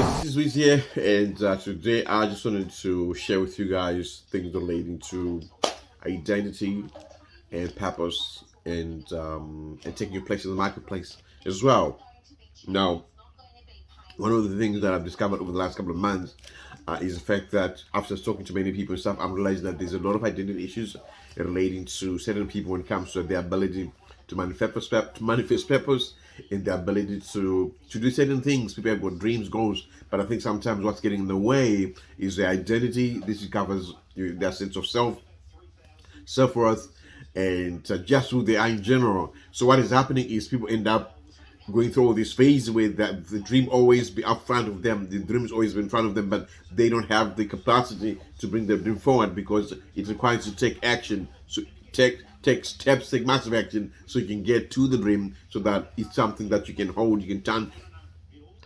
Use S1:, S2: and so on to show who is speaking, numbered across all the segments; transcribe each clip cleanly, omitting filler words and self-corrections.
S1: guys, this is Wiz here, and today I just wanted to share with you guys things relating to identity and purpose, and taking your place in the marketplace as well. Now, one of the things that I've discovered over the last couple of months is the fact that after talking to many people and stuff, I'm realizing that there's a lot of identity issues relating to certain people when it comes to their ability to manifest purpose and the ability to do certain things. People have got dreams, goals, but I think sometimes what's getting in the way is their identity. This covers their sense of self-worth, and just who they are in general. So what is happening is people end up going through all this phase where that the dream always be up front of them, the dream's always been in front of them, but they don't have the capacity to bring their dream forward because it requires you to take action. So take steps, take massive action so you can get to the dream, so that it's something that you can hold, you can turn,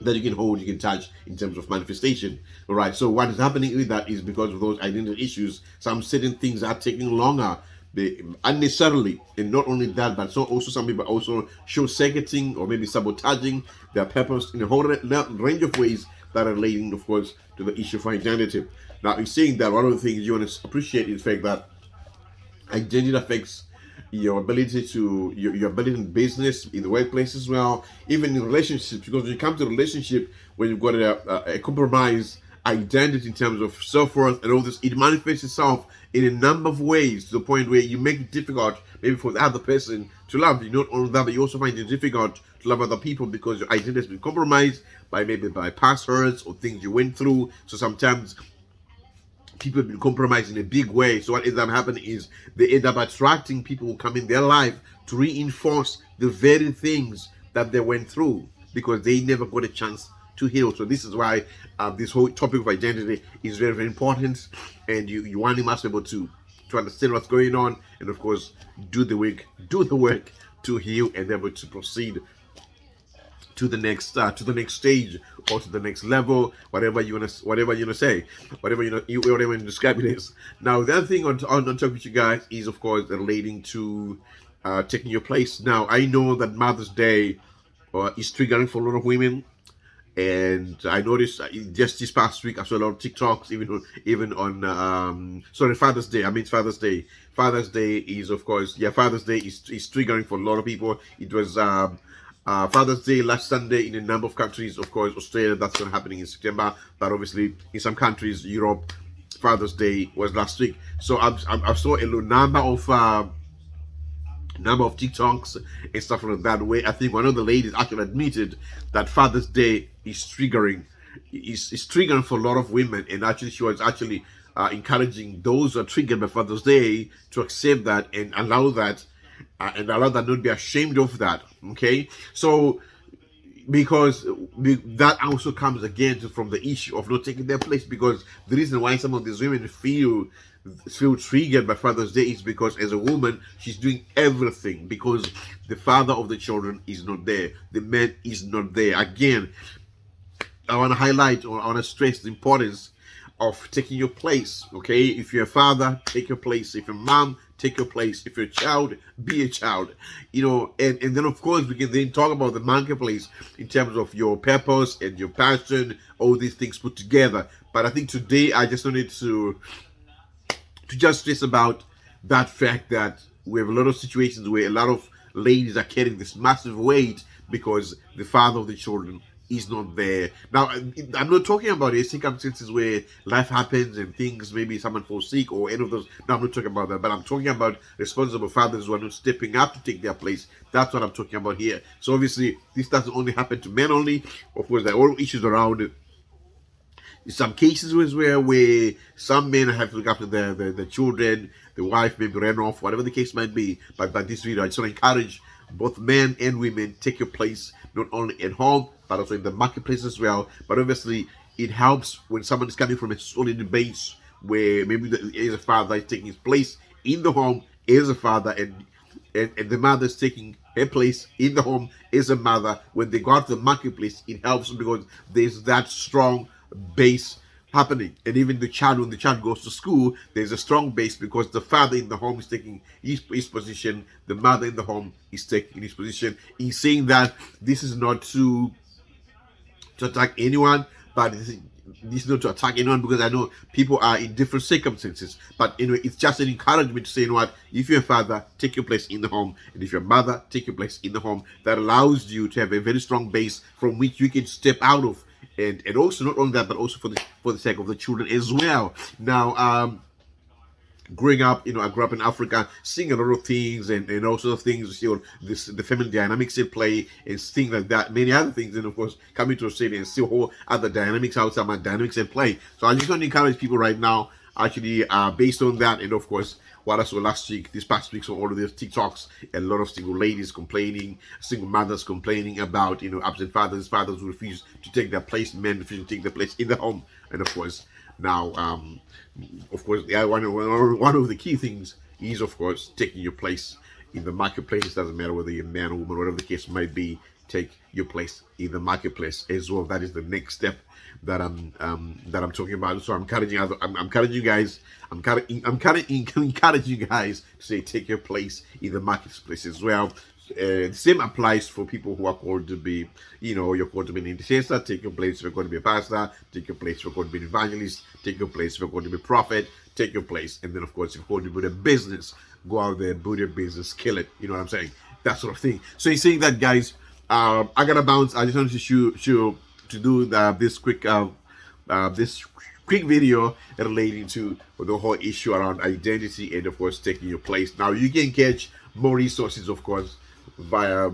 S1: you can touch in terms of manifestation. All right. So what is happening with that is because of those identity issues, some certain things are taking longer. They unnecessarily, and not only that, but so also some people also short circuiting or maybe sabotaging their purpose in a whole range of ways that are relating, of course, to the issue of identity. Now, in saying that, one of the things you want to appreciate is the fact that identity affects your ability to your ability in business, in the workplace as well, even in relationships. Because when you come to a relationship, when you've got a compromised identity in terms of self-worth and all this, it manifests itself in a number of ways, to the point where you make it difficult maybe for the other person to love you. Not only that, but you also find it difficult to love other people because your identity has been compromised by past hurts or things you went through. So sometimes people have been compromised in a big way. So what ends up happening is they end up attracting people who come in their life to reinforce the very things that they went through because they never got a chance to heal. So this is why this whole topic of identity is very, very important, and you want must be able to understand what's going on, and of course do the work to heal and be able to proceed to the next stage or to the next level, whatever you want to say, whatever you want to describe it as. Now, the other thing on top with you guys is, of course, relating to taking your place. Now, I know that Mother's Day is triggering for a lot of women, and I noticed just this past week I saw a lot of TikToks, even on sorry, Father's Day. I mean Father's Day. Father's Day is, of course, Father's Day is triggering for a lot of people. It was Father's Day last Sunday in a number of countries. Of course, Australia, that's not happening in September, but obviously in some countries, Europe, Father's Day was last week. So I saw a number of TikToks and stuff like that, where I think one of the ladies actually admitted that Father's Day is triggering for a lot of women, and actually she was actually encouraging those who are triggered by Father's Day to accept that and allow that not be ashamed of that. Okay, so because that also comes again from the issue of not taking their place, because the reason why some of these women feel triggered by Father's Day is because as a woman she's doing everything because the father of the children is not there, the man is not there. Again, I want to highlight, or I want to stress the importance of taking your place. Okay, if you're a father, take your place. If you're a mom, take your place. If you're a child, be a child. And then of course we can then talk about the marketplace in terms of your purpose and your passion, all these things put together. But I think today I just wanted to just stress about that fact that we have a lot of situations where a lot of ladies are carrying this massive weight because the father of the children is not there. Now, I'm not talking about the circumstances where life happens and things, maybe someone falls sick or any of those. No, I'm not talking about that. But I'm talking about responsible fathers who are not stepping up to take their place. That's what I'm talking about here. So obviously, this doesn't only happen to men only. Of course, there are all issues around it. In some cases where some men have to look after the children, the wife maybe ran off, whatever the case might be. But by this video, I just want to encourage both men and women, take your place, not only at home, but also in the marketplace as well. But obviously, it helps when someone is coming from a solid base where maybe as a father is taking his place in the home as a father, and the mother is taking her place in the home as a mother. When they go out to the marketplace, it helps because there's that strong base happening. And even the child, when the child goes to school, there's a strong base because the father in the home is taking his position, the mother in the home is taking his position. He's saying that this is not to attack anyone, but this is not to attack anyone, because I know people are in different circumstances. But anyway, it's just an encouragement to say, you know what, if you're a father, take your place in the home, and if you're a mother, take your place in the home. That allows you to have a very strong base from which you can step out of, and also not only that, but also for the sake of the children as well. Now, growing up, I grew up in Africa, seeing a lot of things, and also things, the family dynamics in play and things like that, many other things, and of course coming to Australia and see whole other dynamics, outside my dynamics in play. So I just want to encourage people right now, actually, based on that, and of course what I saw this past week, so all of these TikToks, a lot of single ladies complaining, single mothers complaining about, absent fathers who refuse to take their place, men refuse to take their place in the home, and of course now, of course, yeah, one of the key things is, of course, taking your place in the marketplace. It doesn't matter whether you're a man or woman, whatever the case might be. Take your place in the marketplace as well. That is the next step that I'm talking about. So I'm encouraging you guys. I'm encouraging you guys to say, take your place in the marketplace as well. The same applies for people who are called to be, you're called to be an intercessor. Take your place if you're going to be a pastor. Take your place if you're going to be an evangelist. Take your place if you're going to be a prophet. Take your place. And then, of course, if you're going to build a business, go out there, build your business, kill it. You know what I'm saying? That sort of thing. So you're saying that, guys, I gotta bounce. I just wanted to do this quick video relating to the whole issue around identity and, of course, taking your place. Now, you can catch more resources, of course, via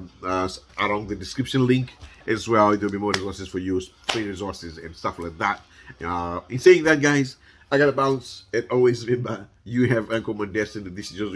S1: along the description link as well. There'll be more resources for you, free resources and stuff like that. In saying that, guys, I gotta bounce. And always remember, you have uncommon destiny. This is just